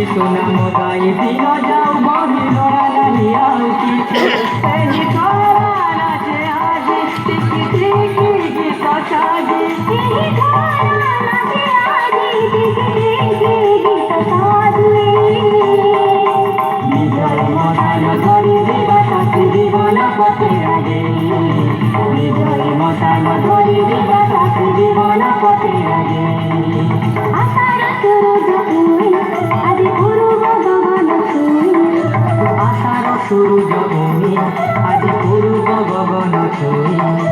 সুনাম গাই দিন যাও বহি লড়ালি আউ কিছু এই ঘরা নাচে আজি টিকি টিকি গীত সাজি এই ঘরা নাচে আজি টিকি টিকি গীত সাজি বিজয় মশাল ধরি দিবা তাকে জীবন পথে আগে বিজয় মশাল ধরি দিবা তাকে জীবন পথে আগে আশার সূরজ উই আদি পূর্ব গগন ছুঁই আশার সূরজ উই আজ পূর্ব গগন ছুঁই